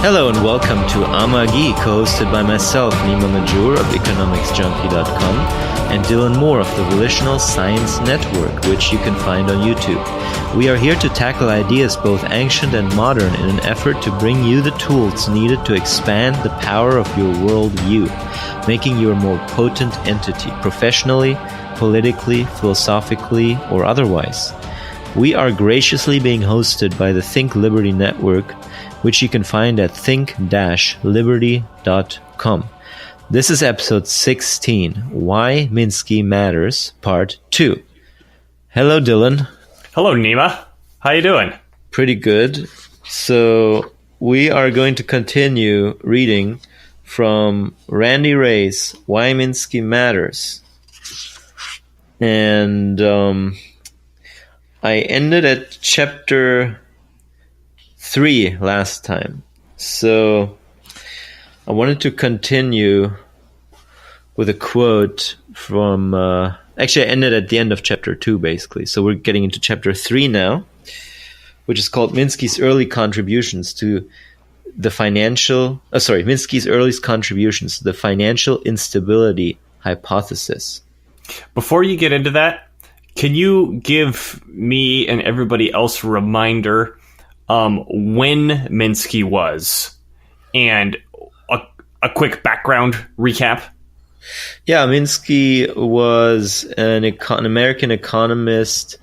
Hello and welcome to Amagi, co-hosted by myself, Nima Majur of economicsjunkie.com, and Dylan Moore of the Volitional Science Network, which you can find on YouTube. We are here to tackle ideas both ancient and modern in an effort to bring you the tools needed to expand the power of your worldview, making you a more potent entity, professionally, politically, philosophically, or otherwise. We are graciously being hosted by the Think Liberty Network, which you can find at think-liberty.com. This is episode 16, Why Minsky Matters, part 2. Hello, Dylan. Hello, Nima. How you doing? Pretty good. So we are going to continue reading from Randy Ray's Why Minsky Matters. And I ended at chapter 3 last time. So I wanted to continue with a quote from... actually, I ended at the end of chapter 2, basically. So we're getting into chapter 3 now, which is called Minsky's Early Contributions to the Financial... Minsky's Earliest Contributions to the Financial Instability Hypothesis. Before you get into that, can you give me and everybody else a reminder when Minsky was, and a quick background recap? Yeah, Minsky was an American economist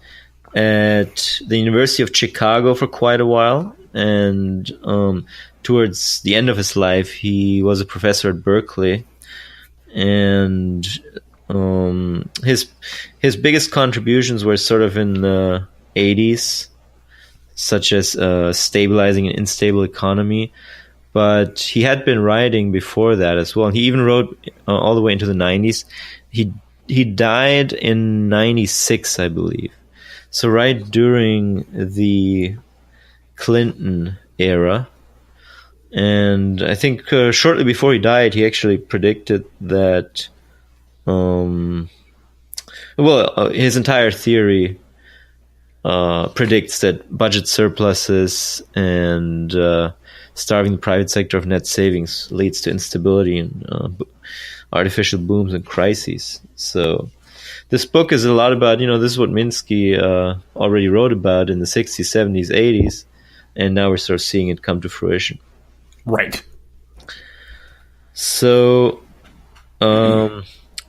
at the University of Chicago for quite a while, and towards the end of his life, he was a professor at Berkeley, and his biggest contributions were sort of in the 80s, such as stabilizing an unstable economy. But he had been writing before that as well. He even wrote all the way into the 90s. He died in 96, I believe. So right during the Clinton era. And I think shortly before he died, he actually predicted that... his entire theory predicts that budget surpluses and starving the private sector of net savings leads to instability and artificial booms and crises. So this book is a lot about, this is what Minsky already wrote about in the 60s, 70s, 80s, and now we're sort of seeing it come to fruition. Right. So,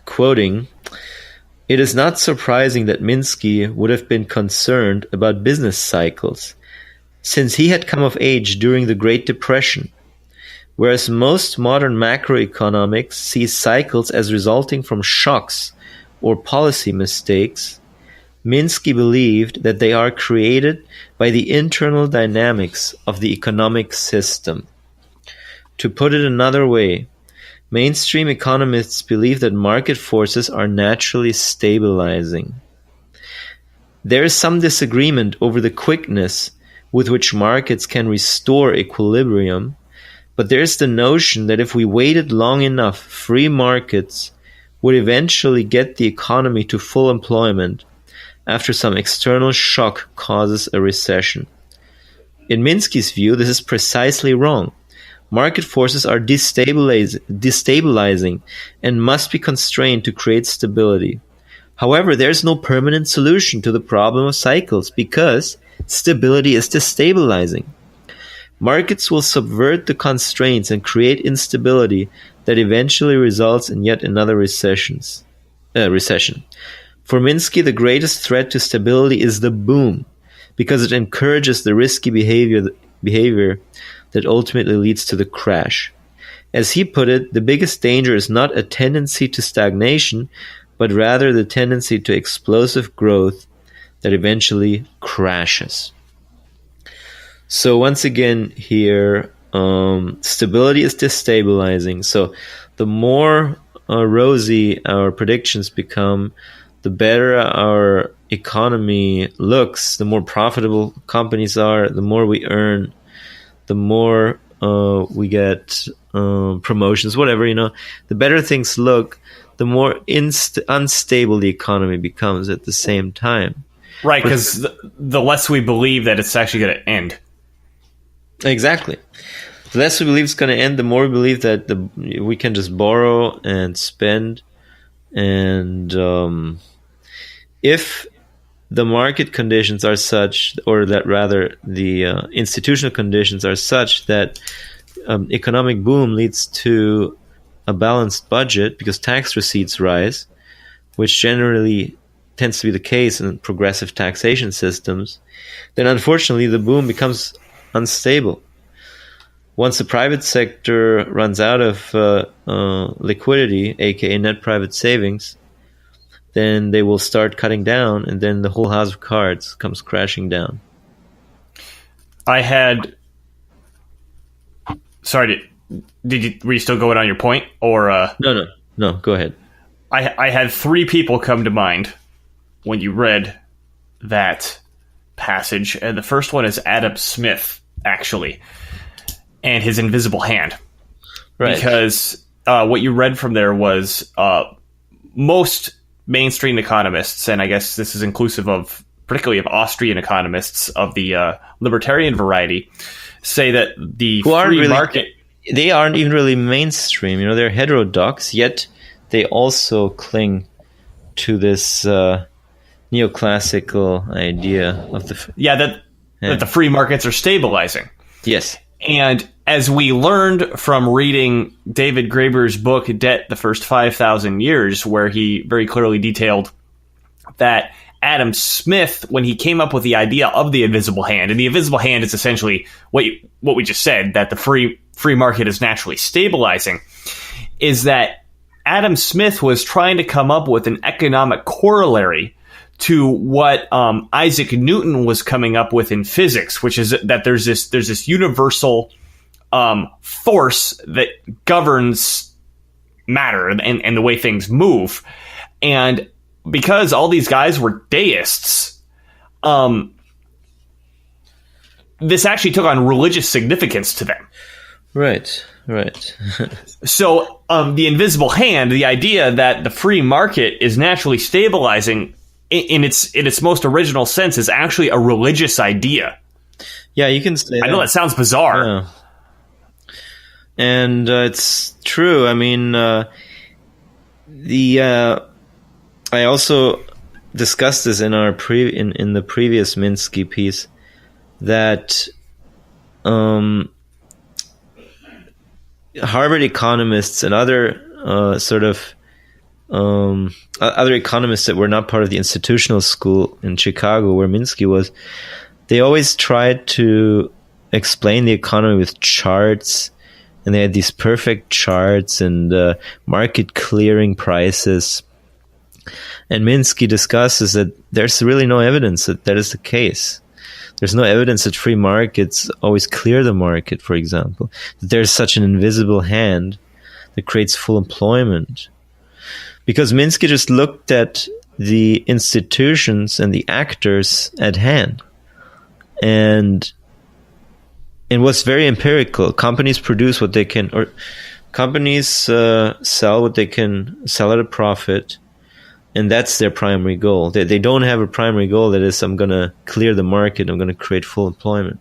quoting... It is not surprising that Minsky would have been concerned about business cycles, since he had come of age during the Great Depression, whereas most modern macroeconomics see cycles as resulting from shocks or policy mistakes. Minsky believed that they are created by the internal dynamics of the economic system. To put it another way, mainstream economists believe that market forces are naturally stabilizing. There is some disagreement over the quickness with which markets can restore equilibrium, but there is the notion that if we waited long enough, free markets would eventually get the economy to full employment after some external shock causes a recession. In Minsky's view, this is precisely wrong. Market forces are destabilizing and must be constrained to create stability. However, there is no permanent solution to the problem of cycles because stability is destabilizing. Markets will subvert the constraints and create instability that eventually results in yet another recession. For Minsky, the greatest threat to stability is the boom, because it encourages the risky behavior that ultimately leads to the crash. As he put it, the biggest danger is not a tendency to stagnation, but rather the tendency to explosive growth that eventually crashes. So once again here, stability is destabilizing. So the more rosy our predictions become, the better our economy looks, the more profitable companies are, the more we earn, the more we get promotions, whatever, the better things look, the more unstable the economy becomes at the same time. Right, because the less we believe that it's actually going to end. Exactly. The less we believe it's going to end, the more we believe that we can just borrow and spend. And if the market conditions are such, or that rather the institutional conditions are such that economic boom leads to a balanced budget because tax receipts rise, which generally tends to be the case in progressive taxation systems, then unfortunately the boom becomes unstable. Once the private sector runs out of liquidity, aka net private savings, then they will start cutting down, and then the whole house of cards comes crashing down. I had... Sorry, were you still going on your point? Or No, go ahead. I had three people come to mind when you read that passage. And the first one is Adam Smith, actually, and his invisible hand. Right. Because what you read from there was most mainstream economists, and I guess this is inclusive of particularly of Austrian economists of the libertarian variety, say that the free market... They aren't even really mainstream. They're heterodox, yet they also cling to this neoclassical idea of the... that the free markets are stabilizing. Yes. And as we learned from reading David Graeber's book, Debt, the First 5,000 Years, where he very clearly detailed that Adam Smith, when he came up with the idea of the invisible hand, and the invisible hand is essentially what we just said, that the free market is naturally stabilizing, is that Adam Smith was trying to come up with an economic corollary to what Isaac Newton was coming up with in physics, which is that there's this universal force that governs matter and the way things move. And because all these guys were deists, this actually took on religious significance to them. Right. So the invisible hand, the idea that the free market is naturally stabilizing in its most original sense, is actually a religious idea. Yeah, you can say that. I know that sounds bizarre. Yeah. And it's true. I mean, I also discussed this in our in the previous Minsky piece, that Harvard economists and other other economists that were not part of the institutional school in Chicago, where Minsky was, they always tried to explain the economy with charts, and they had these perfect charts and market clearing prices. And Minsky discusses that there's really no evidence that that is the case. There's no evidence that free markets always clear the market, for example. That there's such an invisible hand that creates full employment. Because Minsky just looked at the institutions and the actors at hand. And was very empirical. Companies produce what they can, or companies sell what they can sell at a profit. And that's their primary goal. They don't have a primary goal that is, I'm going to clear the market, I'm going to create full employment.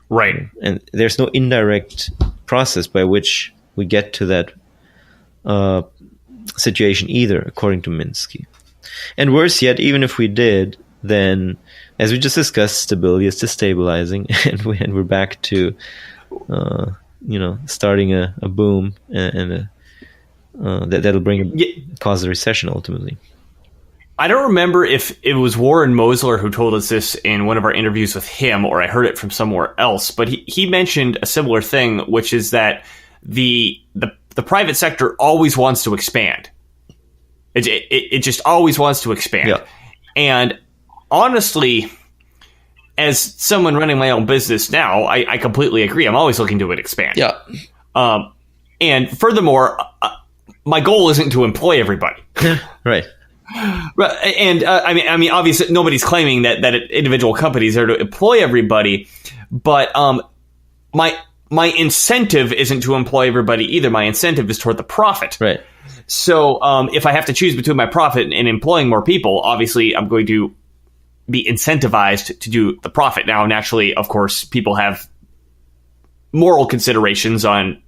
Right. And there's no indirect process by which we get to that situation either, according to Minsky. And worse yet, even if we did, then, as we just discussed, stability is destabilizing, and we're back to, starting a boom and that'll cause a recession ultimately. I don't remember if it was Warren Mosler who told us this in one of our interviews with him, or I heard it from somewhere else, but he mentioned a similar thing, which is that the private sector always wants to expand. It just always wants to expand. Yeah. And honestly, as someone running my own business now, I completely agree. I'm always looking to expand. Yeah. And furthermore, my goal isn't to employ everybody. Right. And I mean, obviously, nobody's claiming that individual companies are to employ everybody, but my incentive isn't to employ everybody either. My incentive is toward the profit. Right. So if I have to choose between my profit and employing more people, obviously, I'm going to be incentivized to do the profit. Now, naturally, of course, people have moral considerations on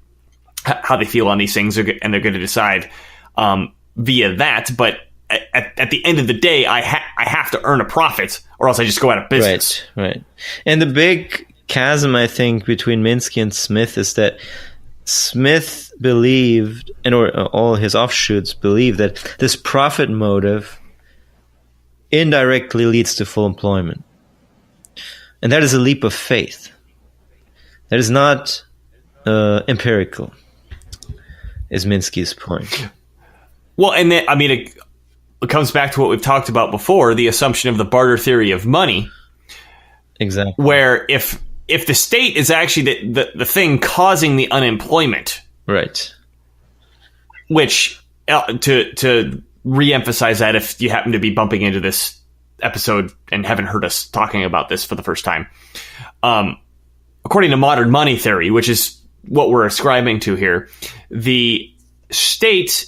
how they feel on these things, and they're going to decide via that. But at the end of the day, I have to earn a profit, or else I just go out of business. Right. And the big chasm, I think, between Minsky and Smith is that Smith believed, or all his offshoots believe, that this profit motive indirectly leads to full employment. And that is a leap of faith. That is not empirical, is Minsky's point. Well, and then, I mean, it comes back to what we've talked about before, the assumption of the barter theory of money. Exactly. Where if the state is actually the thing causing the unemployment. Right. Which, to re-emphasize that if you happen to be bumping into this episode and haven't heard us talking about this for the first time, according to modern money theory, which is what we're ascribing to here, the state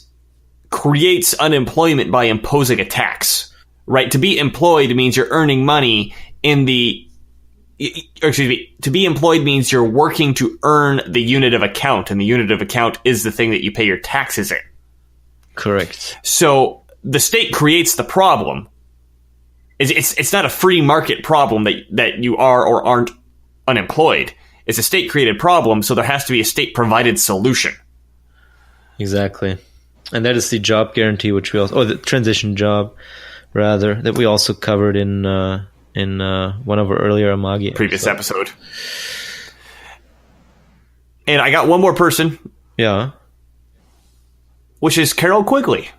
creates unemployment by imposing a tax, right? To be employed means you're earning money to be employed means you're working to earn the unit of account, and the unit of account is the thing that you pay your taxes in. Correct. So the state creates the problem. It's not a free market problem that you are or aren't unemployed. It's a state-created problem, so there has to be a state-provided solution. Exactly. And that is the job guarantee, which we also, the transition job, rather, that we also covered in one of our earlier Amagi previous episode. And I got one more person. Yeah. Which is Carol Quigley.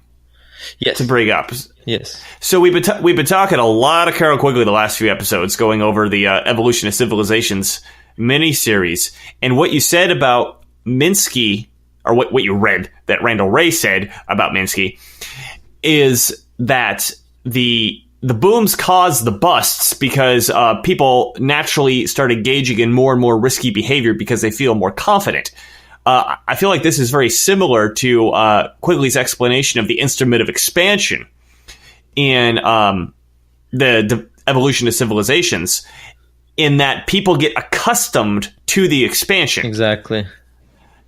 Yes. To bring up. Yes. So we've been talking a lot of Carol Quigley the last few episodes, going over the Evolution of Civilizations miniseries. And what you said about Minsky, or what you read that Randall Wray said about Minsky, is that the booms caused the busts because people naturally start engaging in more and more risky behavior because they feel more confident. I feel like this is very similar to Quigley's explanation of the instrument of expansion in the Evolution of Civilizations, in that people get accustomed to the expansion. Exactly.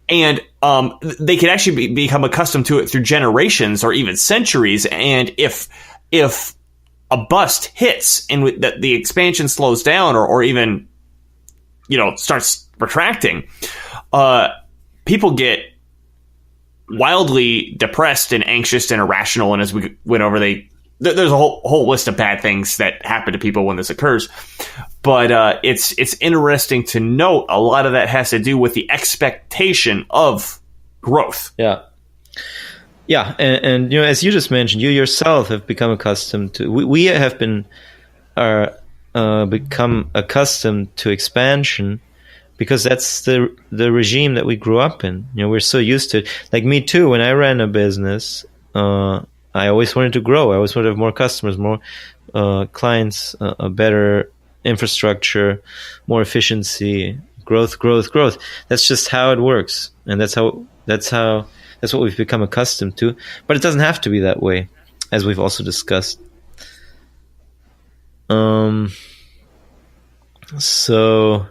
And they can actually become accustomed to it through generations or even centuries. And if a bust hits and the expansion slows down or even, starts retracting, people get wildly depressed and anxious and irrational. And as we went over, there's a whole list of bad things that happen to people when this occurs. But it's interesting to note a lot of that has to do with the expectation of growth. Yeah. Yeah, and as you just mentioned, you yourself have become accustomed to. We have become accustomed to expansion because that's the regime that we grew up in. We're so used to it. Like me too. When I ran a business, I always wanted to grow. I always wanted to have more customers, more clients, a better infrastructure, more efficiency, growth. That's just how it works, and that's what we've become accustomed to. But it doesn't have to be that way, as we've also discussed. So,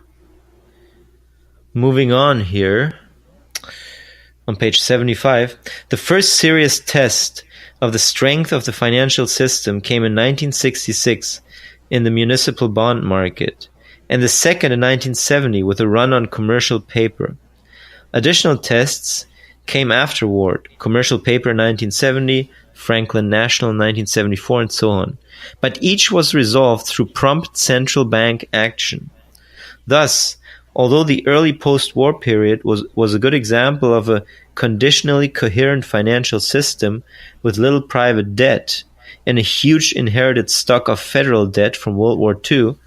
moving on here, on page 75, the first serious test of the strength of the financial system came in 1966 in the municipal bond market, and the second in 1970 with a run on commercial paper. Additional tests came afterward: commercial paper in 1970, Franklin National in 1974, and so on. But each was resolved through prompt central bank action. Thus, although the early post-war period was a good example of a conditionally coherent financial system with little private debt and a huge inherited stock of federal debt from World War II,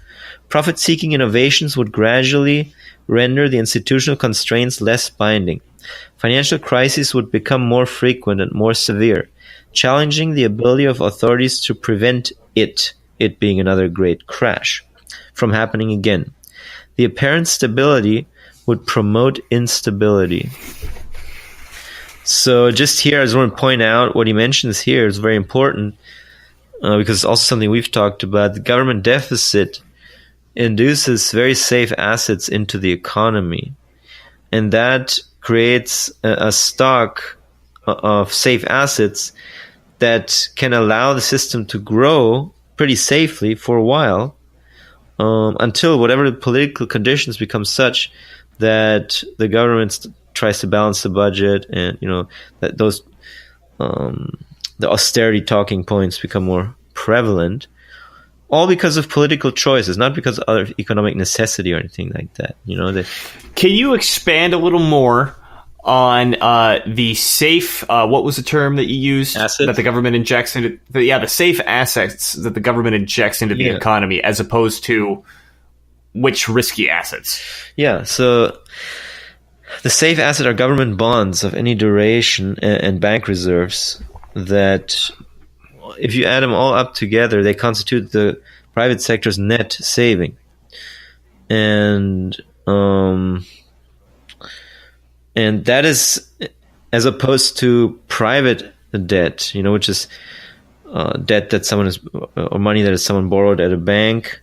profit-seeking innovations would gradually render the institutional constraints less binding. Financial crises would become more frequent and more severe, challenging the ability of authorities to prevent it being another great crash, from happening again. The apparent stability would promote instability. So just here, I just want to point out what he mentions here is very important, because it's also something we've talked about. The government deficit induces very safe assets into the economy. and that creates a stock of safe assets that can allow the system to grow pretty safely for a while, until whatever the political conditions become such that the government tries to balance the budget, and that those the austerity talking points become more prevalent, all because of political choices, not because of other economic necessity or anything like that. Can you expand a little more on the safe, what was the term that you used? Assets? That the government injects into the safe assets that the government injects into the economy, as opposed to which risky assets? Yeah, so the safe asset are government bonds of any duration and bank reserves that, if you add them all up together, they constitute the private sector's net saving. And that is as opposed to private debt, which is debt that someone has, or money that someone borrowed at a bank,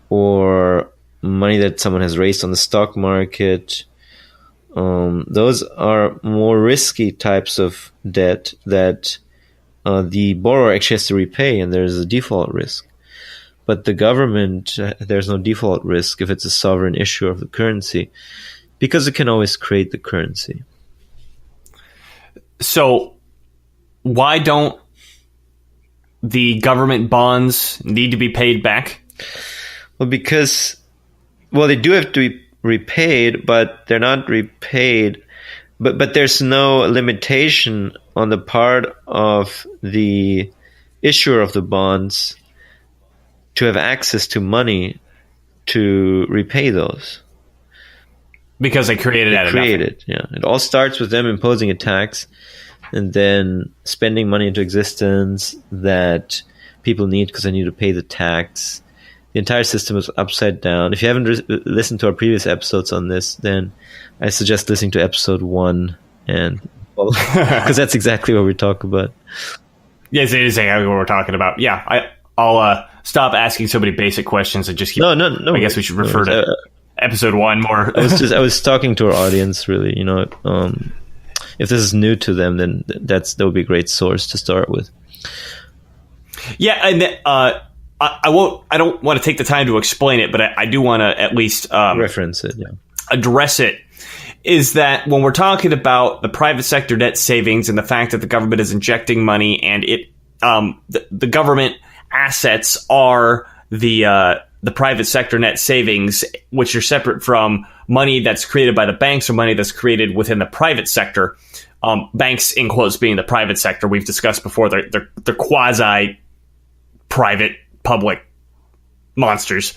or money that someone has raised on the stock market. Those are more risky types of debt that the borrower actually has to repay, and there's a default risk. But the government, there's no default risk if it's a sovereign issuer of the currency, because it can always create the currency. So why don't the government bonds need to be paid back? Well, because they do have to be repaid, but they're not repaid. But there's no limitation on the part of the issuer of the bonds to have access to money to repay those. Because they created it. Yeah. It all starts with them imposing a tax and then spending money into existence that people need because they need to pay the tax. The entire system is upside down. If you haven't listened to our previous episodes on this, then I suggest listening to episode 1, and because that's exactly what we talk about. Yes, it is exactly what we're talking about. Yeah, I'll stop asking so many basic questions and just keep. No. I guess we should refer to episode 1 more. I was talking to our audience, really. If this is new to them, then that would be a great source to start with. Yeah, and I don't want to take the time to explain it, but I do want to at least reference it, address it. Is that when we're talking about the private sector debt savings and the fact that the government is injecting money, and the government assets are the private sector net savings, which are separate from money that's created by the banks or money that's created within the private sector. Banks, in quotes, being the private sector. We've discussed before, they're quasi private public monsters.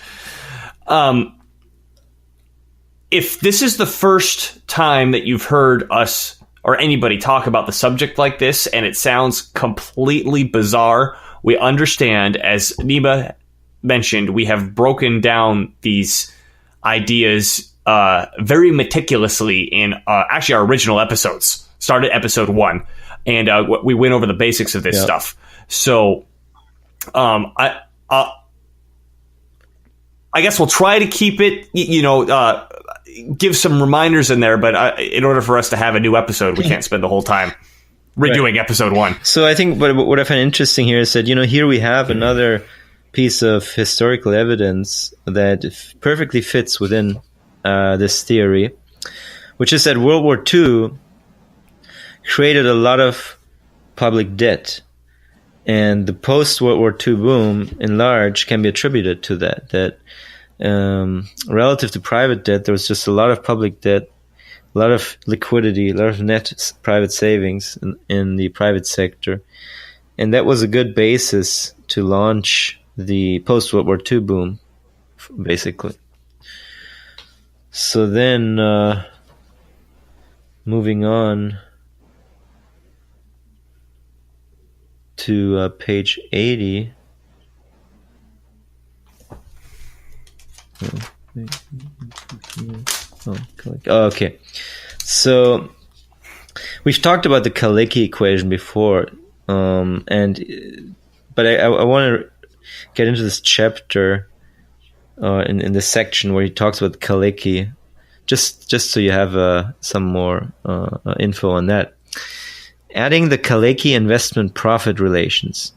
If this is the first time that you've heard us or anybody talk about the subject like this, and it sounds completely bizarre, we understand. As Nima mentioned, we have broken down these ideas very meticulously in actually our original episodes. Started episode 1, and we went over the basics of this stuff. So I guess we'll try to keep it, give some reminders in there, but in order for us to have a new episode, we can't spend the whole time redoing episode 1. So I think what I find interesting here is that, here we have another piece of historical evidence that perfectly fits within this theory, which is that World War II created a lot of public debt. And the post-World War II boom, in large, can be attributed to that relative to private debt, there was just a lot of public debt, a lot of liquidity, a lot of net private savings in the private sector. And that was a good basis to launch the post-World War II boom, basically. So then, moving on to page 80. Okay. So we've talked about the Kalicki equation before, but I want to get into this chapter in this section where he talks about Kalicki, just so you have some more info on that. Adding the Kalecki investment profit relations.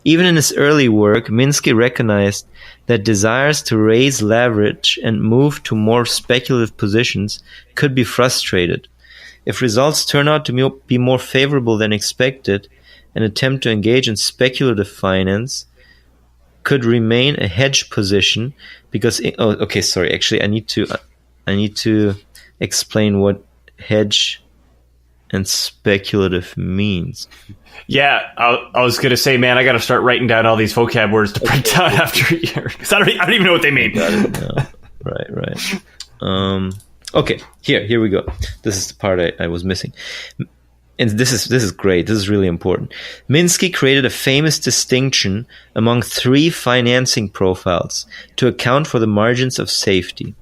Even in his early work, Minsky recognized that desires to raise leverage and move to more speculative positions could be frustrated. If results turn out to be more favorable than expected, an attempt to engage in speculative finance could remain a hedge position because actually I need to explain what hedge and speculative means. Yeah, I was going to say, man, I got to start writing down all these vocab words to print out after a year, because I don't even know what they mean. Got it now. Right. Okay, here we go. This is the part I was missing. And this is great. This is really important. Minsky created a famous distinction among three financing profiles to account for the margins of safety.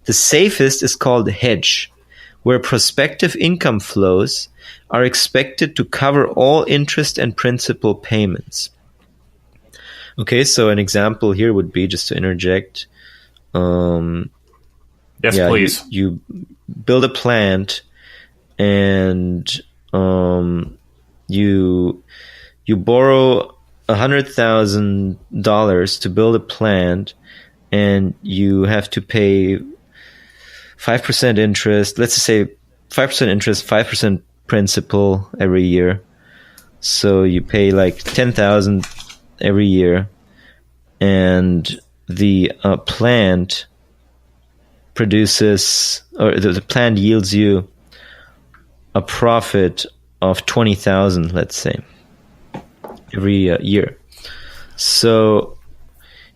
The safest is called hedge, where prospective income flows are expected to cover all interest and principal payments. Okay, so an example here would be, just to interject, yes, please. You build a plant and you borrow $100,000 to build a plant, and you have to pay 5% interest. Let's just say 5% interest, 5% principal every year. So you pay like $10,000 every year, and the plant produces, or the plant yields you a profit of $20,000, let's say, every year. So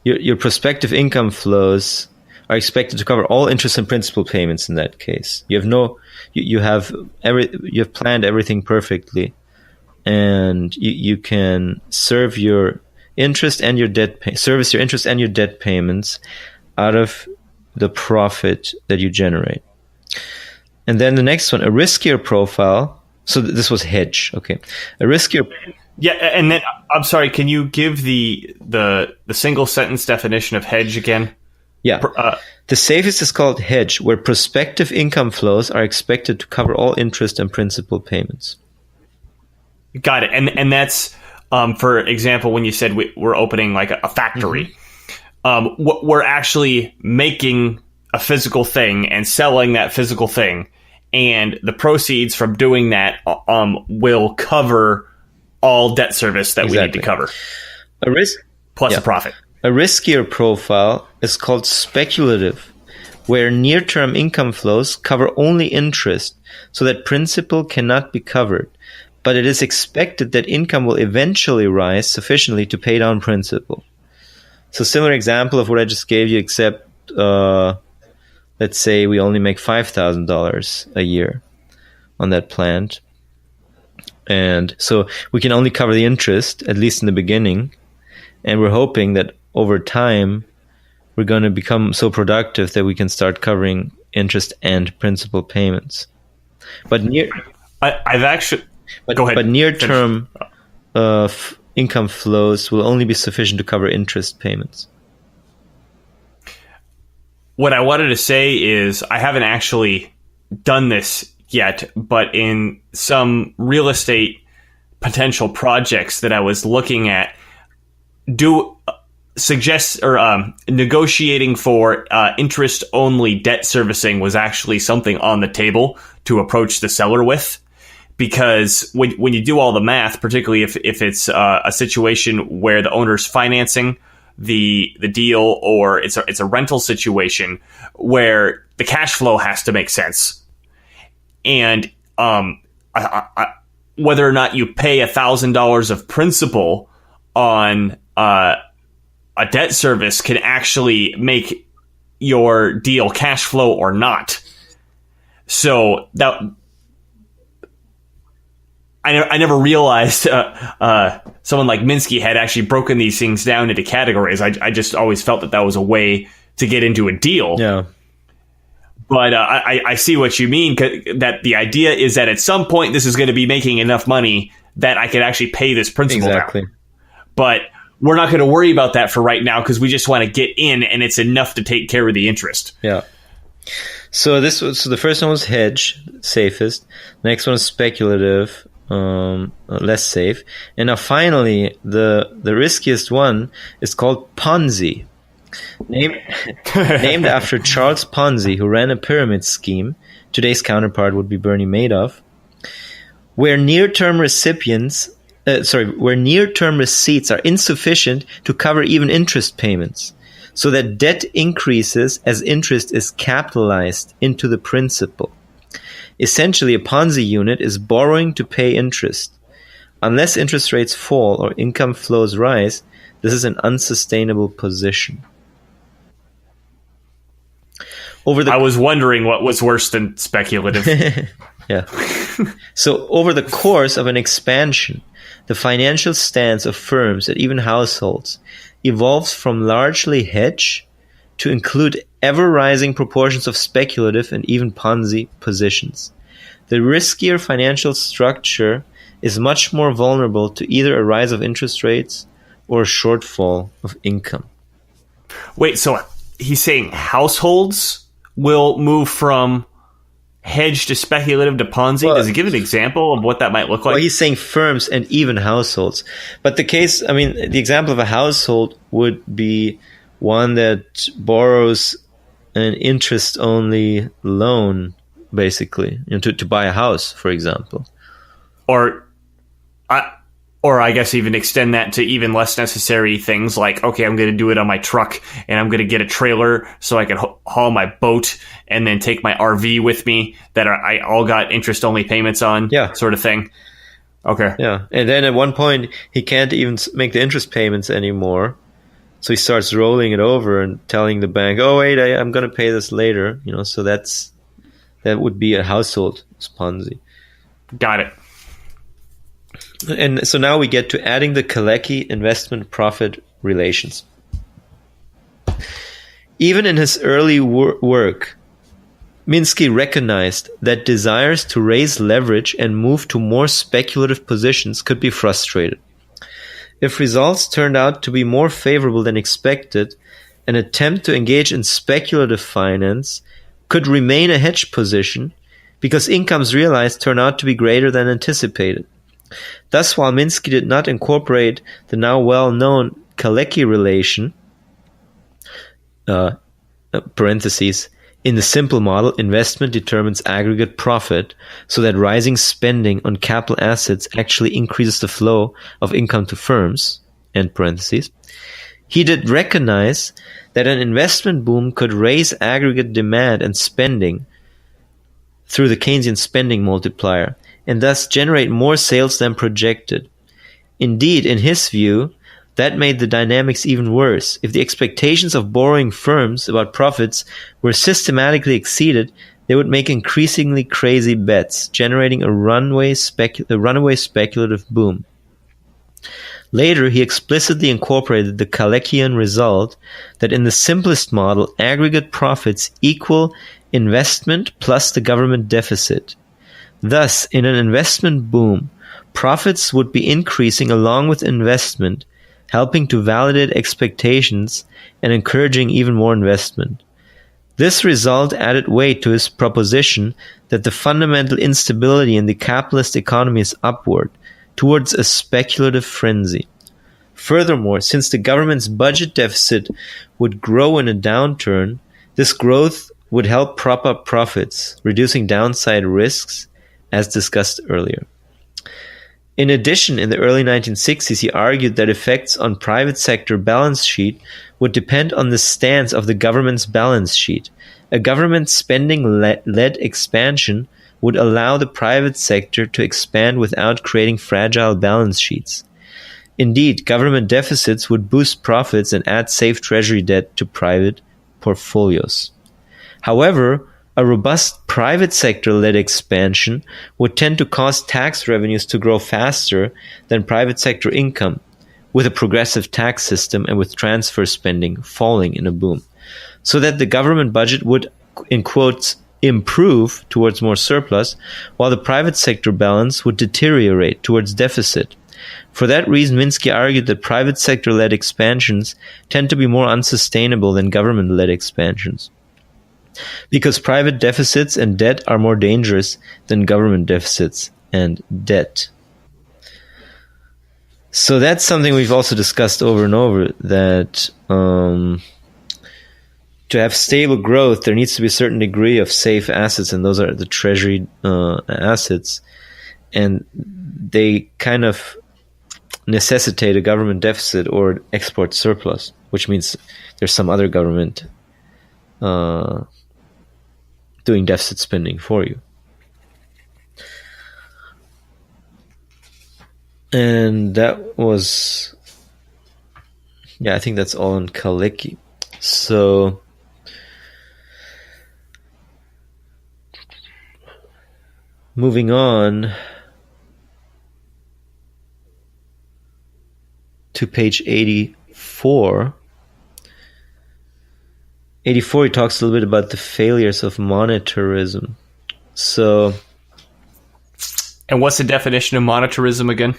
your prospective income flows are expected to cover all interest and principal payments in that case. You have planned everything perfectly, and you can serve your interest and your service your interest and your debt payments out of the profit that you generate. And then the next one, a riskier profile. So this was hedge. Okay, a riskier. Yeah, and then I'm sorry. Can you give the single sentence definition of hedge again? Yeah, the safest is called hedge, where prospective income flows are expected to cover all interest and principal payments. Got it. And that's for example, when you said we're opening like a factory, we're actually making a physical thing and selling that physical thing, and the proceeds from doing that will cover all debt service that we need to cover. A risk plus a profit. A riskier profile is called speculative, where near-term income flows cover only interest, so that principal cannot be covered, but it is expected that income will eventually rise sufficiently to pay down principal. So similar example of what I just gave you, except let's say we only make $5,000 a year on that plant. And so we can only cover the interest, at least in the beginning. And we're hoping that over time, we're going to become so productive that we can start covering interest and principal payments. But But near-term income flows will only be sufficient to cover interest payments. What I wanted to say is I haven't actually done this yet, but in some real estate potential projects that I was looking at, negotiating for interest-only debt servicing was actually something on the table to approach the seller with. Because when you do all the math, particularly if it's a situation where the owner's financing the deal, or it's a rental situation where the cash flow has to make sense, and whether or not you pay $1,000 of principal on a debt service can actually make your deal cash flow or not. So that. I never realized someone like Minsky had actually broken these things down into categories. I just always felt that was a way to get into a deal. Yeah. But I see what you mean, that the idea is that at some point this is going to be making enough money that I could actually pay this principal exactly down. But we're not going to worry about that for right now because we just want to get in, and it's enough to take care of the interest. Yeah. So the first one was hedge, safest. Next one was speculative, less safe. And now finally, the riskiest one is called Ponzi. Named named after Charles Ponzi, who ran a pyramid scheme. Today's counterpart would be Bernie Madoff, where near-term recipients, where near-term receipts are insufficient to cover even interest payments, so that debt increases as interest is capitalized into the principal. Essentially, a Ponzi unit is borrowing to pay interest. Unless interest rates fall or income flows rise, this is an unsustainable position. I was wondering what was worse than speculative. Yeah. So over the course of an expansion, the financial stance of firms and even households evolves from largely hedge to include ever-rising proportions of speculative and even Ponzi positions. The riskier financial structure is much more vulnerable to either a rise of interest rates or a shortfall of income. Wait, so he's saying households will move from hedge to speculative to Ponzi? Does he give an example of what that might look like? Well, he's saying firms and even households. But the example of a household would be one that borrows an interest-only loan, basically, to buy a house, for example. Or I guess even extend that to even less necessary things like, okay, I'm going to do it on my truck and I'm going to get a trailer so I can haul my boat and then take my RV with me that I all got interest-only payments on, sort of thing. Okay. Yeah, and then at one point, he can't even make the interest payments anymore. So he starts rolling it over and telling the bank, oh, wait, I'm going to pay this later. So that would be a household Ponzi. Got it. And so now we get to adding the Kalecki investment-profit relations. Even in his early work, Minsky recognized that desires to raise leverage and move to more speculative positions could be frustrated. If results turned out to be more favorable than expected, an attempt to engage in speculative finance could remain a hedge position because incomes realized turn out to be greater than anticipated. Thus, while Minsky did not incorporate the now well-known Kalecki relation, parentheses, in the simple model, investment determines aggregate profit, so that rising spending on capital assets actually increases the flow of income to firms, end parentheses, he did recognize that an investment boom could raise aggregate demand and spending through the Keynesian spending multiplier, and thus generate more sales than projected. Indeed, in his view, that made the dynamics even worse. If the expectations of borrowing firms about profits were systematically exceeded, they would make increasingly crazy bets, generating a runaway speculative boom. Later, he explicitly incorporated the Kaleckian result that in the simplest model, aggregate profits equal investment plus the government deficit. Thus, in an investment boom, profits would be increasing along with investment, helping to validate expectations and encouraging even more investment. This result added weight to his proposition that the fundamental instability in the capitalist economy is upward, towards a speculative frenzy. Furthermore, since the government's budget deficit would grow in a downturn, this growth would help prop up profits, reducing downside risks, as discussed earlier. In addition, in the early 1960s, he argued that effects on private sector balance sheet would depend on the stance of the government's balance sheet. A government spending-led expansion would allow the private sector to expand without creating fragile balance sheets. Indeed, government deficits would boost profits and add safe treasury debt to private portfolios. However, a robust private sector-led expansion would tend to cause tax revenues to grow faster than private sector income, with a progressive tax system and with transfer spending falling in a boom, so that the government budget would, in quotes, improve towards more surplus, while the private sector balance would deteriorate towards deficit. For that reason, Minsky argued that private sector-led expansions tend to be more unsustainable than government-led expansions. because private deficits and debt are more dangerous than government deficits and debt. So that's something we've also discussed over and over, that to have stable growth, there needs to be a certain degree of safe assets, and those are the treasury assets. And they kind of necessitate a government deficit or export surplus, which means there's some other government doing deficit spending for you. And that was, I think that's all on Kaleki. So moving on to page 84. 84, he talks a little bit about the failures of monetarism. So, and what's the definition of monetarism again?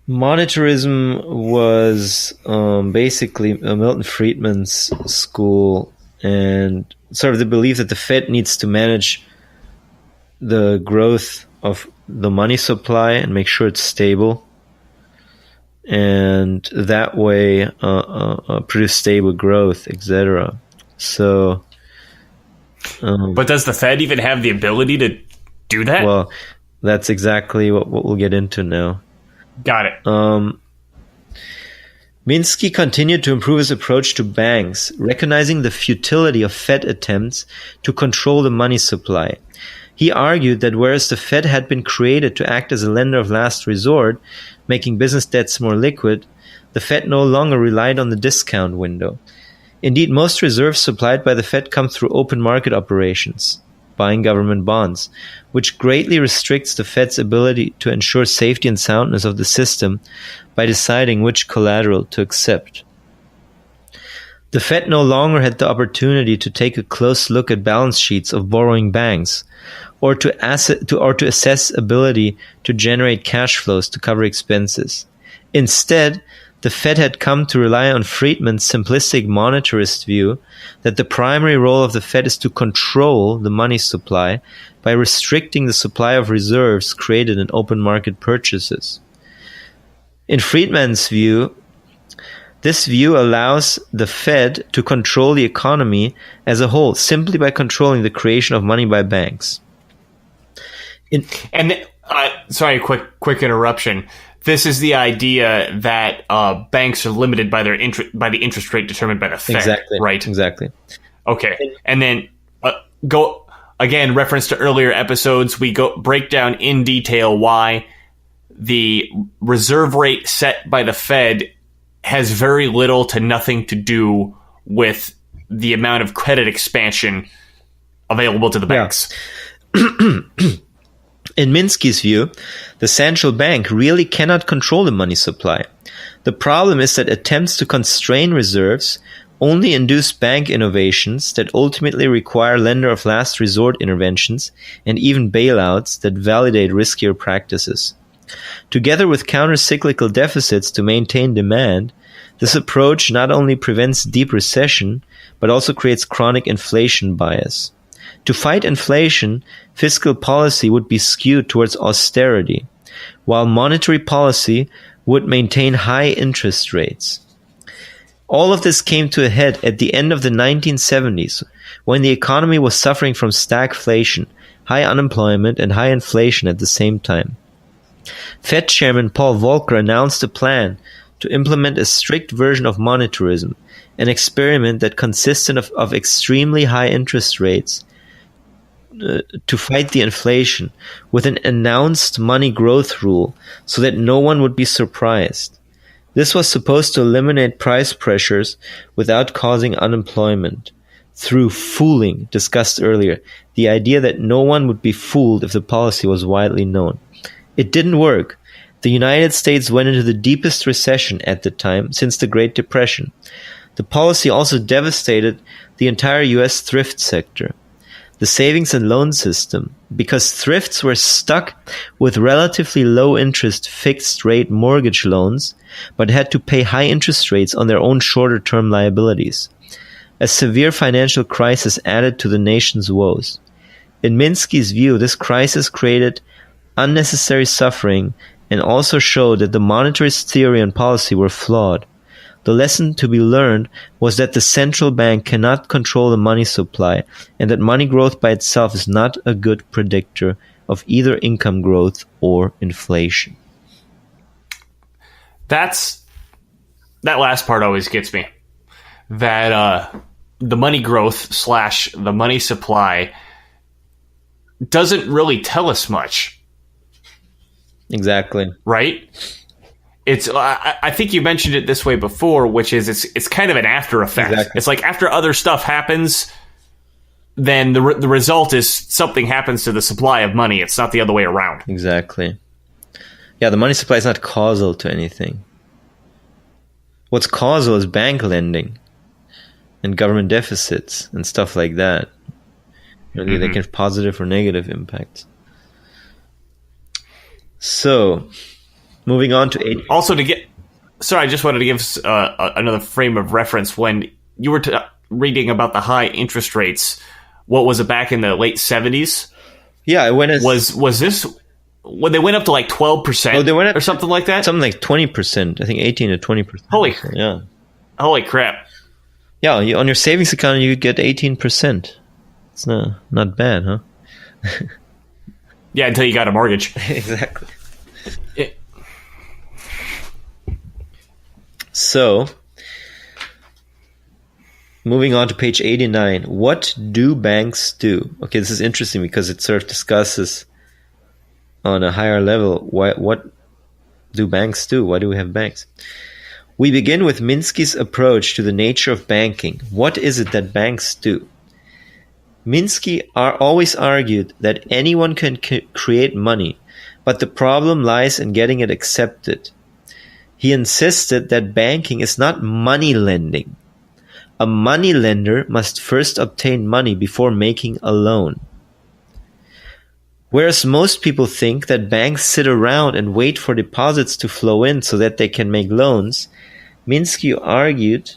Monetarism was basically Milton Friedman's school, and sort of the belief that the Fed needs to manage the growth of the money supply and make sure it's stable, and that way produce stable growth, etc. So, but does the Fed even have the ability to do that? Well, that's exactly what we'll get into now. Got it. Minsky continued to improve his approach to banks, recognizing the futility of Fed attempts to control the money supply. He argued that whereas the Fed had been created to act as a lender of last resort, making business debts more liquid, the Fed no longer relied on the discount window. Indeed, most reserves supplied by the Fed come through open market operations, buying government bonds, which greatly restricts the Fed's ability to ensure safety and soundness of the system by deciding which collateral to accept. The Fed no longer had the opportunity to take a close look at balance sheets of borrowing banks, or to assess ability to generate cash flows to cover expenses. Instead, the Fed had come to rely on Friedman's simplistic monetarist view that the primary role of the Fed is to control the money supply by restricting the supply of reserves created in open market purchases. In Friedman's view, this view allows the Fed to control the economy as a whole simply by controlling the creation of money by banks. Sorry, quick interruption. This is the idea that banks are limited by by the interest rate determined by the Fed, exactly, right? Exactly. Okay, and then go again. Reference to earlier episodes, we break down in detail why the reserve rate set by the Fed has very little to nothing to do with the amount of credit expansion available to the banks. Yeah. In Minsky's view, the central bank really cannot control the money supply. The problem is that attempts to constrain reserves only induce bank innovations that ultimately require lender of last resort interventions and even bailouts that validate riskier practices. Together with counter-cyclical deficits to maintain demand, this approach not only prevents deep recession, but also creates chronic inflation bias. To fight inflation, fiscal policy would be skewed towards austerity, while monetary policy would maintain high interest rates. All of this came to a head at the end of the 1970s, when the economy was suffering from stagflation, high unemployment, and high inflation at the same time. Fed Chairman Paul Volcker announced a plan to implement a strict version of monetarism, an experiment that consisted of extremely high interest rates to fight the inflation, with an announced money growth rule so that no one would be surprised. This was supposed to eliminate price pressures without causing unemployment through fooling, discussed earlier, the idea that no one would be fooled if the policy was widely known. It didn't work. The United States went into the deepest recession at the time since the Great Depression. The policy also devastated the entire U.S. thrift sector, the savings and loan system, because thrifts were stuck with relatively low-interest fixed-rate mortgage loans, but had to pay high interest rates on their own shorter-term liabilities. A severe financial crisis added to the nation's woes. In Minsky's view, this crisis created unnecessary suffering and also showed that the monetarist theory and policy were flawed. The lesson to be learned was that the central bank cannot control the money supply and that money growth by itself is not a good predictor of either income growth or inflation. That last part always gets me. That the money growth / the money supply doesn't really tell us much. Exactly. Right? It's. I think you mentioned it this way before, which is it's kind of an after effect. Exactly. It's like after other stuff happens, then the result is something happens to the supply of money. It's not the other way around. Exactly. Yeah, the money supply is not causal to anything. What's causal is bank lending and government deficits and stuff like that. They can have positive or negative impacts. So, moving on to also to get. Sorry, I just wanted to give another frame of reference. When you were reading about the high interest rates, what was it back in the late 70s? Yeah, was this when they went up to like 12%? Oh, they went up or something like that. Something like 20%. I think 18 to 20%. Holy crap! Yeah, on your savings account you get 18%. It's not bad, huh? Yeah, until you got a mortgage. Exactly. So, moving on to page 89. What do banks do? Okay, this is interesting because it sort of discusses on a higher level what do banks do? Why do we have banks? We begin with Minsky's approach to the nature of banking. What is it that banks do? Minsky always argued that anyone can create money, but the problem lies in getting it accepted. He insisted that banking is not money lending. A money lender must first obtain money before making a loan. Whereas most people think that banks sit around and wait for deposits to flow in so that they can make loans, Minsky argued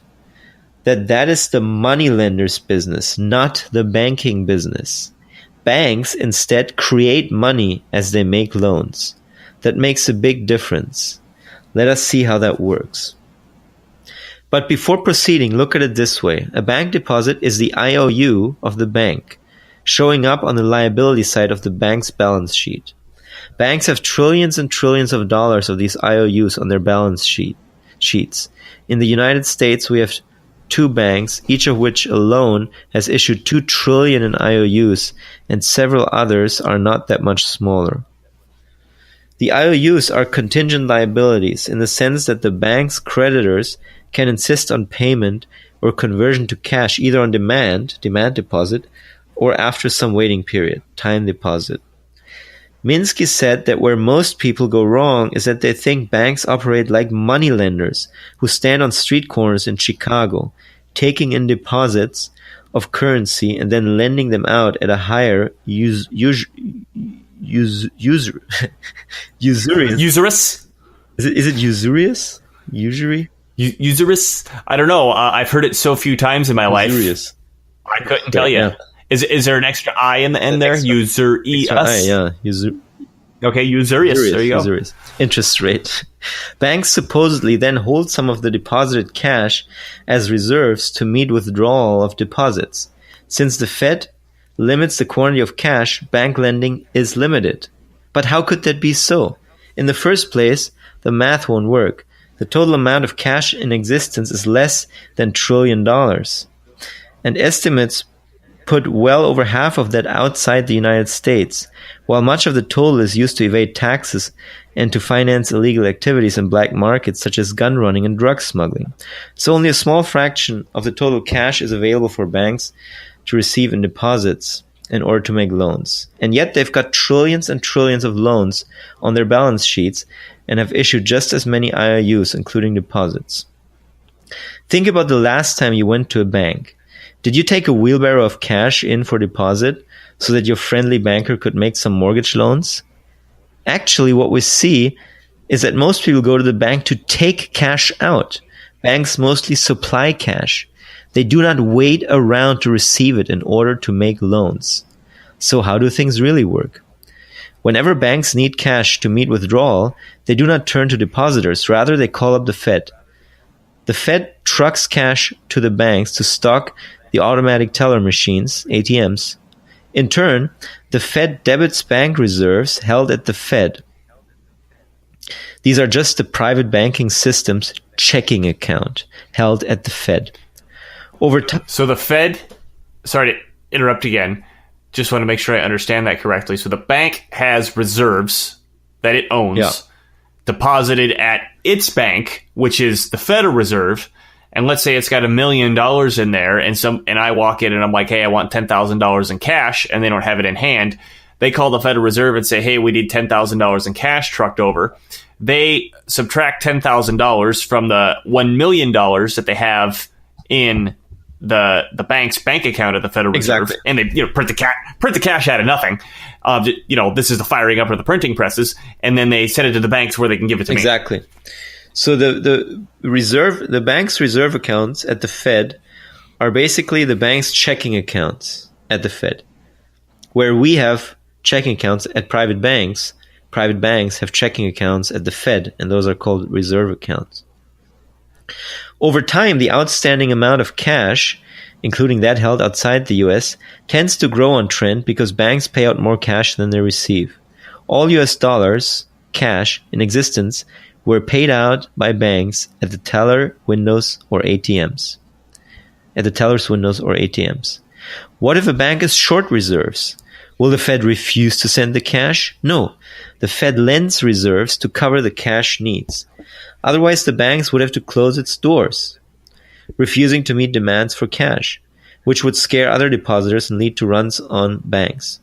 that is the moneylender's business, not the banking business. Banks instead create money as they make loans. That makes a big difference. Let us see how that works. But before proceeding, look at it this way. A bank deposit is the IOU of the bank, showing up on the liability side of the bank's balance sheet. Banks have trillions and trillions of dollars of these IOUs on their balance sheets. In the United States, we have 2 banks, each of which alone has issued 2 trillion in IOUs, and several others are not that much smaller. The IOUs are contingent liabilities in the sense that the bank's creditors can insist on payment or conversion to cash either on demand deposit, or after some waiting period, time deposit. Minsky said that where most people go wrong is that they think banks operate like moneylenders who stand on street corners in Chicago, taking in deposits of currency and then lending them out at a higher usurious. Is it usurious? Usurious? I don't know. I've heard it so few times in my Usurious. life. I couldn't tell you. Yeah. Is there an extra I in the end there? Usurious. Yeah. Okay, usurious. There you go. Usurious. Interest rate. Banks supposedly then hold some of the deposited cash as reserves to meet withdrawal of deposits. Since the Fed limits the quantity of cash, bank lending is limited. But how could that be so? In the first place, the math won't work. The total amount of cash in existence is less than $1 trillion. And estimates put well over half of that outside the United States, while much of the total is used to evade taxes and to finance illegal activities in black markets such as gun running and drug smuggling. So only a small fraction of the total cash is available for banks to receive in deposits in order to make loans. And yet they've got trillions and trillions of loans on their balance sheets and have issued just as many IOUs, including deposits. Think about the last time you went to a bank. Did you take a wheelbarrow of cash in for deposit so that your friendly banker could make some mortgage loans? Actually, what we see is that most people go to the bank to take cash out. Banks mostly supply cash. They do not wait around to receive it in order to make loans. So how do things really work? Whenever banks need cash to meet withdrawal, they do not turn to depositors. Rather, they call up the Fed. The Fed trucks cash to the banks to stock the automatic teller machines, ATMs. In turn, the Fed debits bank reserves held at the Fed. These are just the private banking system's checking account held at the Fed. Over time. So the Fed, sorry to interrupt again, just want to make sure I understand that correctly. So the bank has reserves that it owns deposited at its bank, which is the Federal Reserve. And let's say it's got $1 million in there, and I walk in and I'm like, hey, I want $10,000 in cash, and they don't have it in hand. They call the Federal Reserve and say, hey, we need $10,000 in cash trucked over. They subtract $10,000 from the $1 million that they have in the bank's bank account at the Federal Reserve, and they print the cash out of nothing. This is the firing up of the printing presses, and then they send it to the banks where they can give it to me. Exactly. So the bank's reserve accounts at the Fed are basically the bank's checking accounts at the Fed. Where we have checking accounts at private banks have checking accounts at the Fed, and those are called reserve accounts. Over time, the outstanding amount of cash, including that held outside the US, tends to grow on trend because banks pay out more cash than they receive. All US dollars, cash, in existence were paid out by banks at the teller windows or ATMs. At the teller's windows or ATMs. What if a bank is short reserves? Will the Fed refuse to send the cash? No. The Fed lends reserves to cover the cash needs. Otherwise, the banks would have to close its doors, refusing to meet demands for cash, which would scare other depositors and lead to runs on banks.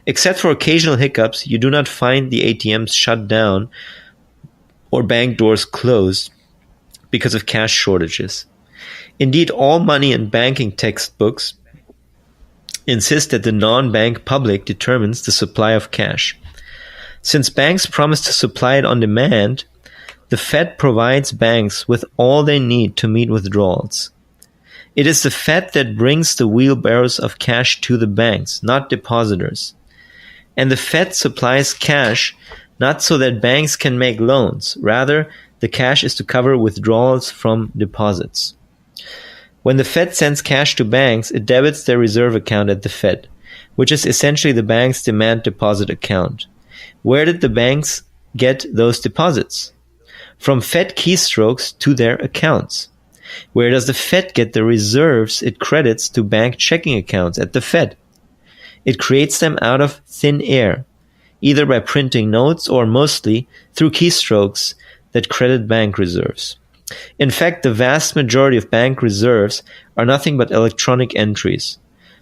Except for occasional hiccups, you do not find the ATMs shut down or bank doors closed because of cash shortages. Indeed, all money and banking textbooks insist that the non-bank public determines the supply of cash. Since banks promise to supply it on demand, the Fed provides banks with all they need to meet withdrawals. It is the Fed that brings the wheelbarrows of cash to the banks, not depositors. And the Fed supplies cash not so that banks can make loans. Rather, the cash is to cover withdrawals from deposits. When the Fed sends cash to banks, it debits their reserve account at the Fed, which is essentially the bank's demand deposit account. Where did the banks get those deposits? From Fed keystrokes to their accounts. Where does the Fed get the reserves it credits to bank checking accounts at the Fed? It creates them out of thin air, either by printing notes or mostly through keystrokes that credit bank reserves. In fact, the vast majority of bank reserves are nothing but electronic entries.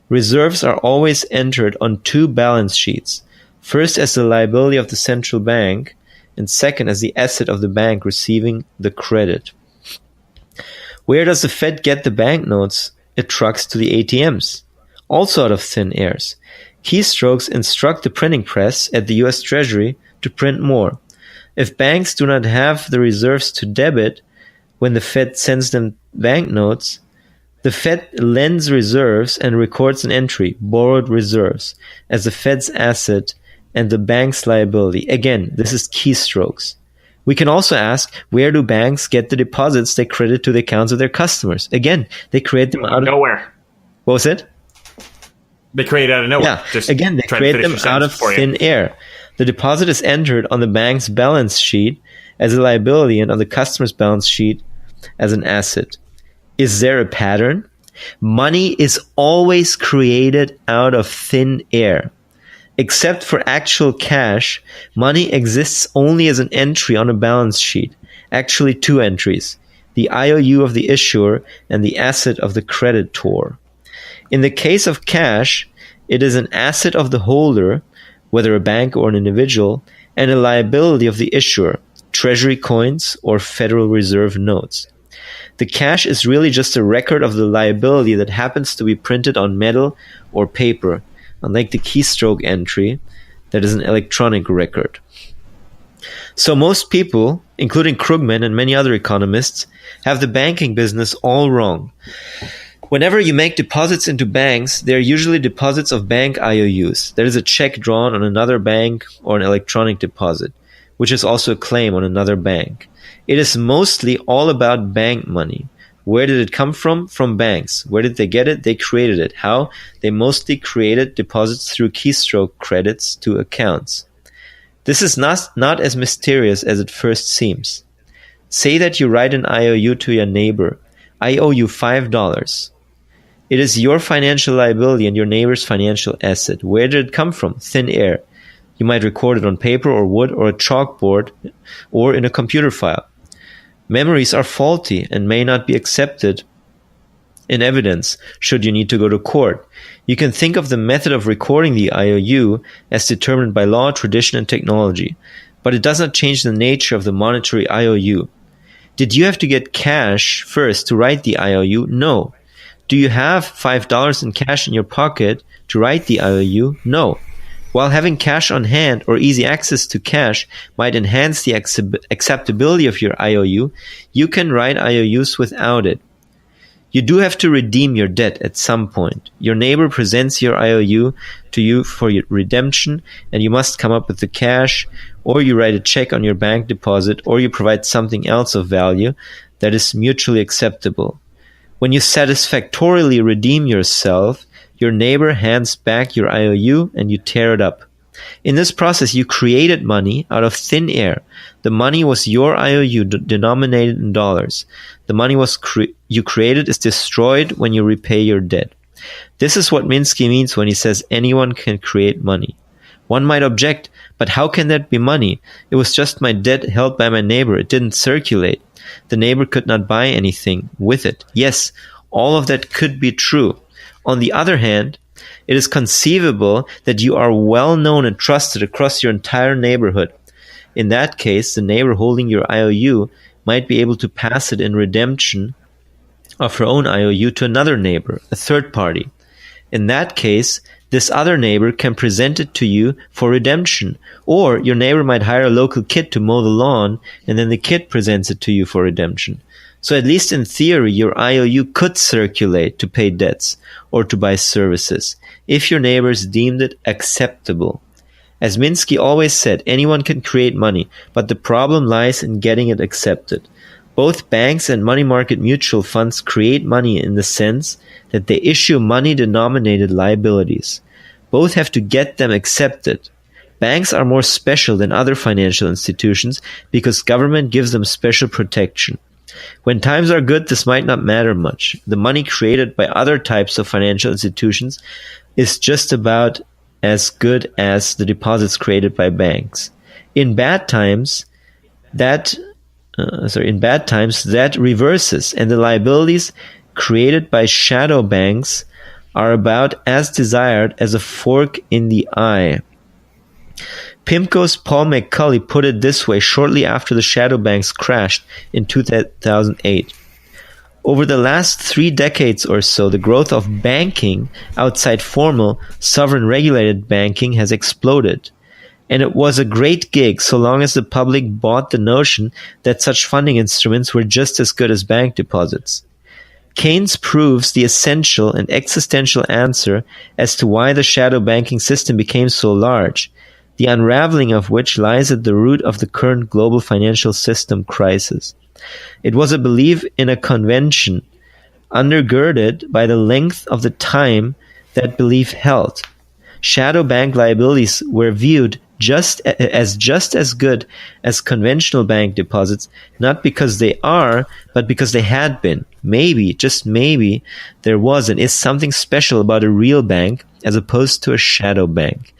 Reserves are always entered on two balance sheets, first as the liability of the central bank, and second as the asset of the bank receiving the credit. Where does the Fed get the banknotes it trucks to the ATMs? Also out of thin airs. Keystrokes instruct the printing press at the US Treasury to print more. If banks do not have the reserves to debit when the Fed sends them banknotes, the Fed lends reserves and records an entry, borrowed reserves, as the Fed's asset and the bank's liability. Again, this is keystrokes. We can also ask, where do banks get the deposits they credit to the accounts of their customers? Again, they create them out of nowhere. What was it? They create out of nowhere. Yeah, Just again, they create them out of thin air. The deposit is entered on the bank's balance sheet as a liability and on the customer's balance sheet as an asset. Is there a pattern? Money is always created out of thin air. Except for actual cash, money exists only as an entry on a balance sheet. Actually, two entries. The IOU of the issuer and the asset of the creditor. In the case of cash, it is an asset of the holder, whether a bank or an individual, and a liability of the issuer, treasury coins or Federal Reserve notes. The cash is really just a record of the liability that happens to be printed on metal or paper, unlike the keystroke entry that is an electronic record. So most people, including Krugman and many other economists, have the banking business all wrong. Whenever you make deposits into banks, they are usually deposits of bank IOUs. That is a check drawn on another bank or an electronic deposit, which is also a claim on another bank. It is mostly all about bank money. Where did it come from? From banks. Where did they get it? They created it. How? They mostly created deposits through keystroke credits to accounts. This is not as mysterious as it first seems. Say that you write an IOU to your neighbor. I owe you $5. It is your financial liability and your neighbor's financial asset. Where did it come from? Thin air. You might record it on paper or wood or a chalkboard or in a computer file. Memories are faulty and may not be accepted in evidence should you need to go to court. You can think of the method of recording the IOU as determined by law, tradition, and technology, but it does not change the nature of the monetary IOU. Did you have to get cash first to write the IOU? No. Do you have $5 in cash in your pocket to write the IOU? No. While having cash on hand or easy access to cash might enhance the acceptability of your IOU, you can write IOUs without it. You do have to redeem your debt at some point. Your neighbor presents your IOU to you for your redemption, and you must come up with the cash, or you write a check on your bank deposit, or you provide something else of value that is mutually acceptable. When you satisfactorily redeem yourself, your neighbor hands back your IOU and you tear it up. In this process, you created money out of thin air. The money was your IOU denominated in dollars. The money you created is destroyed when you repay your debt. This is what Minsky means when he says anyone can create money. One might object, but how can that be money? It was just my debt held by my neighbor. It didn't circulate. The neighbor could not buy anything with it. Yes, all of that could be true. On the other hand, it is conceivable that you are well known and trusted across your entire neighborhood. In that case, the neighbor holding your IOU might be able to pass it in redemption of her own IOU to another neighbor, a third party. In that case, this other neighbor can present it to you for redemption, or your neighbor might hire a local kid to mow the lawn, and then the kid presents it to you for redemption. So at least in theory, your IOU could circulate to pay debts or to buy services, if your neighbors deemed it acceptable. As Minsky always said, anyone can create money, but the problem lies in getting it accepted. Both banks and money market mutual funds create money in the sense that they issue money-denominated liabilities. Both have to get them accepted. Banks are more special than other financial institutions because government gives them special protection. When times are good, this might not matter much. The money created by other types of financial institutions is just about as good as the deposits created by banks. In bad times, that reverses, and the liabilities created by shadow banks are about as desired as a fork in the eye. PIMCO's Paul McCulley put it this way shortly after the shadow banks crashed in 2008. Over the last 3 decades or so, the growth of banking outside formal, sovereign-regulated banking has exploded. And it was a great gig so long as the public bought the notion that such funding instruments were just as good as bank deposits. Keynes proves the essential and existential answer as to why the shadow banking system became so large, the unraveling of which lies at the root of the current global financial system crisis. It was a belief in a convention, undergirded by the length of the time that belief held. Shadow bank liabilities were viewed just as good as conventional bank deposits, not because they are, but because they had been. Maybe, just maybe, there was and is something special about a real bank as opposed to a shadow bank.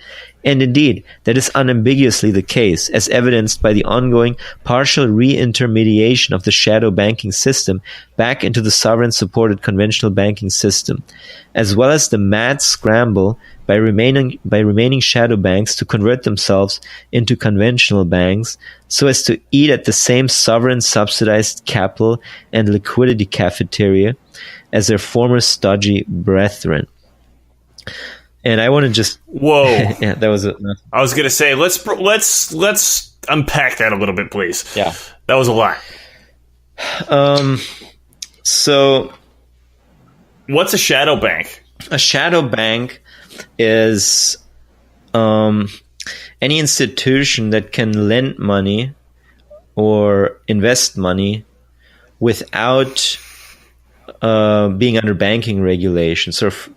And indeed, that is unambiguously the case, as evidenced by the ongoing partial reintermediation of the shadow banking system back into the sovereign-supported conventional banking system, as well as the mad scramble by remaining shadow banks to convert themselves into conventional banks so as to eat at the same sovereign-subsidized capital and liquidity cafeteria as their former stodgy brethren. And I want to just whoa. Yeah, that was. I was going to say let's unpack that a little bit, please. Yeah, that was a lot. So What's a shadow bank? A shadow bank is any institution that can lend money or invest money without being under banking regulation, sort of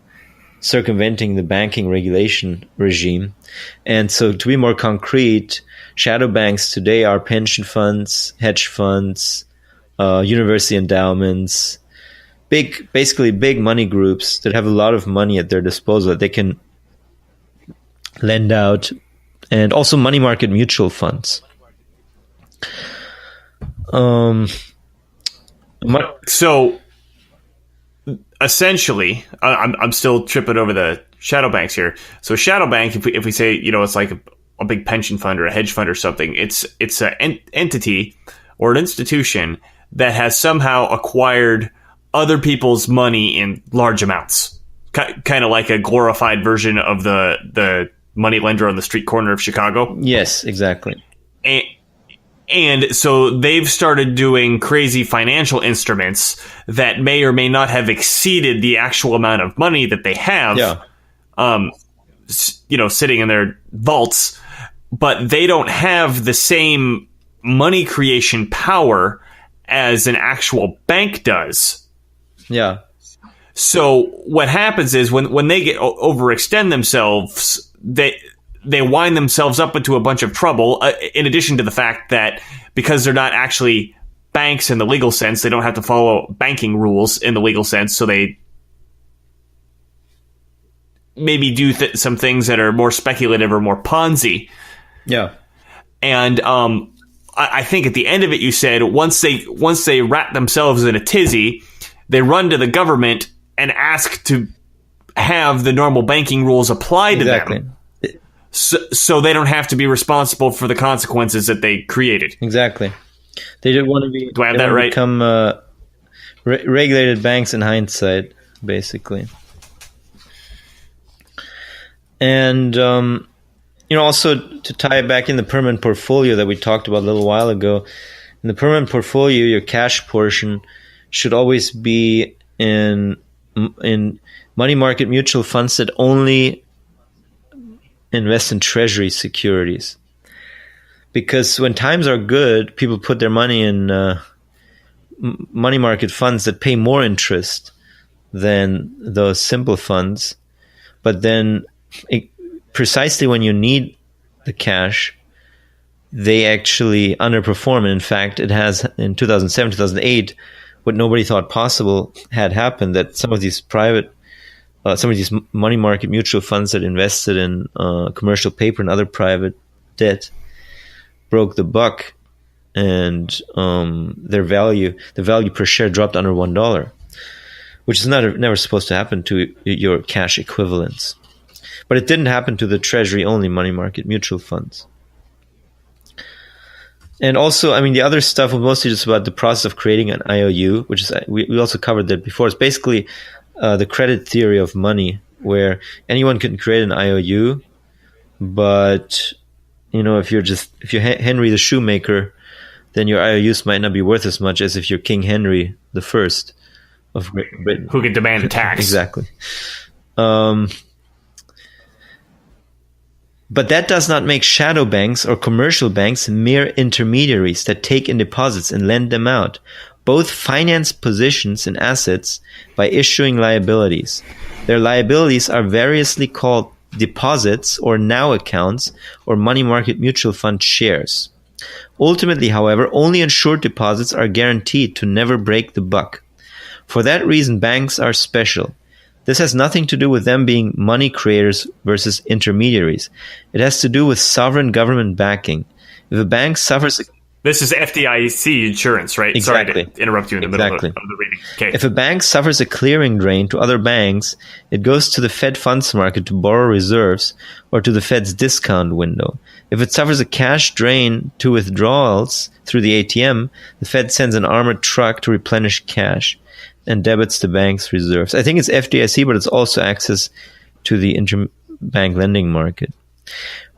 circumventing the banking regulation regime. And so, to be more concrete, shadow banks today are pension funds, hedge funds, university endowments, basically big money groups that have a lot of money at their disposal that they can lend out, and also money market mutual funds. So essentially, I'm still tripping over the shadow banks here. So a shadow bank, if we say, it's like a big pension fund or a hedge fund or something, it's an entity or an institution that has somehow acquired other people's money in large amounts, kind of like a glorified version of the money lender on the street corner of Chicago. Yes, exactly. And so they've started doing crazy financial instruments that may or may not have exceeded the actual amount of money that they have, sitting in their vaults, but they don't have the same money creation power as an actual bank does. Yeah. So what happens is when they get overextend themselves, they wind themselves up into a bunch of trouble, in addition to the fact that because they're not actually banks in the legal sense, they don't have to follow banking rules in the legal sense, so they maybe do some things that are more speculative or more Ponzi. Yeah. And I think at the end of it, you said once they wrap themselves in a tizzy, they run to the government and ask to have the normal banking rules applied to them. So they don't have to be responsible for the consequences that they created. Exactly. They didn't want to be. Do I have that right? Become regulated banks in hindsight, basically. And also to tie it back in the permanent portfolio that we talked about a little while ago. In the permanent portfolio, your cash portion should always be in money market mutual funds that only invest in treasury securities, because when times are good, people put their money in money market funds that pay more interest than those simple funds. But then precisely when you need the cash, they actually underperform. And in fact, it has in 2007, 2008, what nobody thought possible had happened, that some of these money market mutual funds that invested in commercial paper and other private debt broke the buck, and the value per share dropped under $1, which is never supposed to happen to your cash equivalents. But it didn't happen to the treasury-only money market mutual funds. And also, the other stuff was mostly just about the process of creating an IOU, which is we also covered that before. It's basically the credit theory of money, where anyone can create an IOU, but if you're Henry the shoemaker, then your IOUs might not be worth as much as if you're King Henry the First of Great Britain, who can demand a tax. Exactly. But that does not make shadow banks or commercial banks mere intermediaries that take in deposits and lend them out. Both finance positions and assets by issuing liabilities. Their liabilities are variously called deposits or now accounts or money market mutual fund shares. Ultimately, however, only insured deposits are guaranteed to never break the buck. For that reason, banks are special. This has nothing to do with them being money creators versus intermediaries. It has to do with sovereign government backing. If a bank suffers... This is FDIC insurance, right? Exactly. Sorry to interrupt you in the middle of the reading. Okay. If a bank suffers a clearing drain to other banks, it goes to the Fed funds market to borrow reserves or to the Fed's discount window. If it suffers a cash drain to withdrawals through the ATM, the Fed sends an armored truck to replenish cash and debits the bank's reserves. I think it's FDIC, but it's also access to the interbank lending market.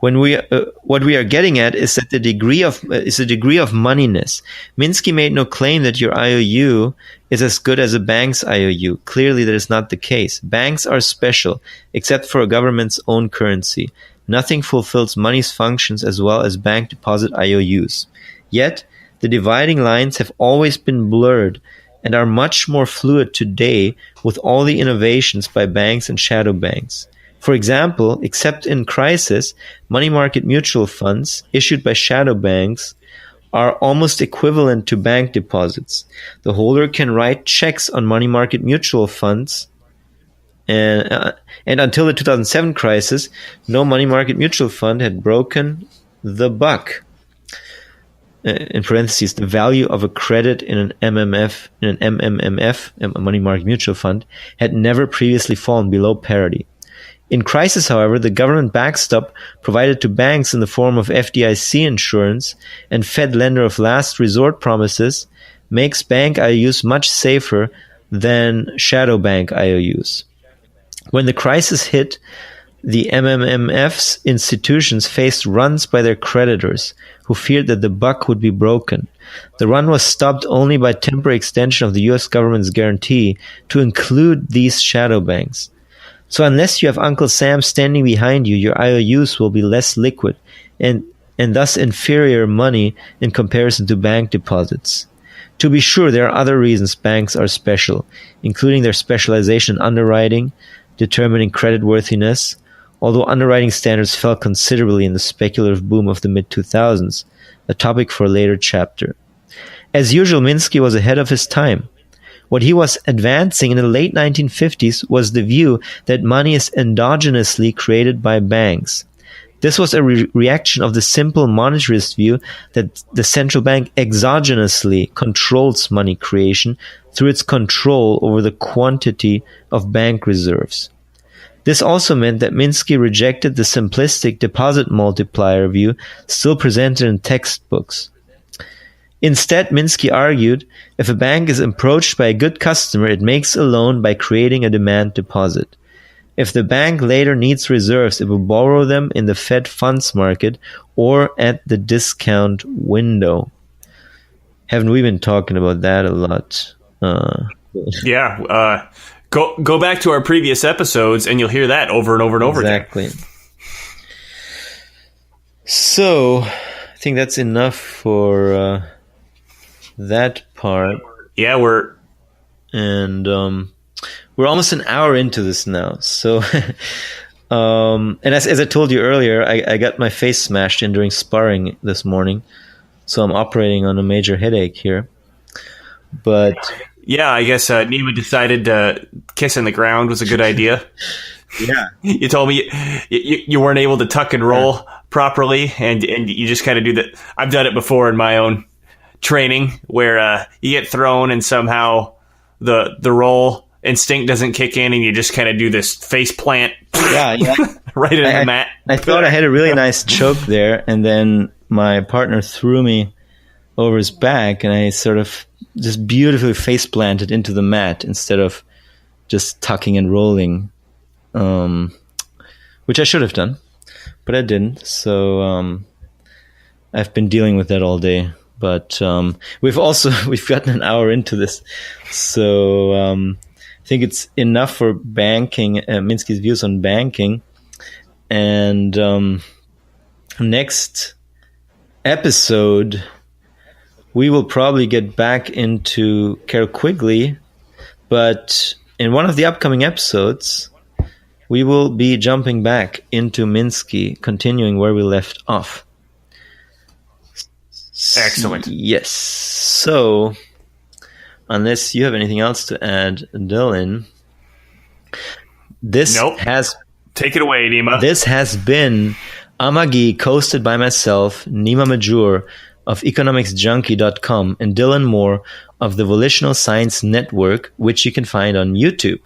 What we are getting at is that the degree of moneyness. Minsky made no claim that your IOU is as good as a bank's IOU. Clearly, that is not the case. Banks are special, except for a government's own currency. Nothing fulfills money's functions as well as bank deposit IOUs. Yet, the dividing lines have always been blurred and are much more fluid today with all the innovations by banks and shadow banks. For example, except in crisis, money market mutual funds issued by shadow banks are almost equivalent to bank deposits. The holder can write checks on money market mutual funds, and until the 2007 crisis, no money market mutual fund had broken the buck. In parentheses, the value of a credit in an MMMF, a money market mutual fund, had never previously fallen below parity. In crisis, however, the government backstop provided to banks in the form of FDIC insurance and Fed lender of last resort promises makes bank IOUs much safer than shadow bank IOUs. When the crisis hit, the MMMF's institutions faced runs by their creditors, who feared that the buck would be broken. The run was stopped only by temporary extension of the U.S. government's guarantee to include these shadow banks. So unless you have Uncle Sam standing behind you, your IOUs will be less liquid and thus inferior money in comparison to bank deposits. To be sure, there are other reasons banks are special, including their specialization in underwriting, determining creditworthiness, although underwriting standards fell considerably in the speculative boom of the mid-2000s, a topic for a later chapter. As usual, Minsky was ahead of his time. What he was advancing in the late 1950s was the view that money is endogenously created by banks. This was a reaction of the simple monetarist view that the central bank exogenously controls money creation through its control over the quantity of bank reserves. This also meant that Minsky rejected the simplistic deposit multiplier view still presented in textbooks. Instead, Minsky argued, if a bank is approached by a good customer, it makes a loan by creating a demand deposit. If the bank later needs reserves, it will borrow them in the Fed funds market or at the discount window. Haven't we been talking about that a lot? Yeah. Go back to our previous episodes and you'll hear that over and over and over again. Exactly. So, I think that's enough for that part. Yeah, we're almost an hour into this now. So, and as I told you earlier, I got my face smashed in during sparring this morning, so I'm operating on a major headache here. But yeah, I guess Nima decided kissing the ground was a good idea. Yeah, you told me you weren't able to tuck and roll properly, and you just kind of do that. I've done it before in my own training where you get thrown and somehow the roll instinct doesn't kick in and you just kind of do this face plant right into the mat. I thought I had a really nice choke there, and then my partner threw me over his back and I sort of just beautifully face planted into the mat instead of just tucking and rolling, which I should have done, but I didn't. So I've been dealing with that all day. But we've gotten an hour into this, so I think it's enough for banking, Minsky's views on banking. And next episode, we will probably get back into Carol Quigley, but in one of the upcoming episodes, we will be jumping back into Minsky, continuing where we left off. Excellent. Yes. So, unless you have anything else to add, Dylan, Take it away, Nima. This has been Amagi, hosted by myself, Nima Majur of economicsjunkie.com, and Dylan Moore of the Volitional Science Network, which you can find on YouTube.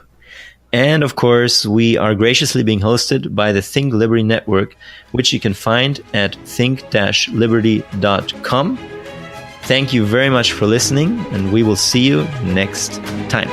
And of course, we are graciously being hosted by the Think Liberty Network, which you can find at think-liberty.com. Thank you very much for listening, and we will see you next time.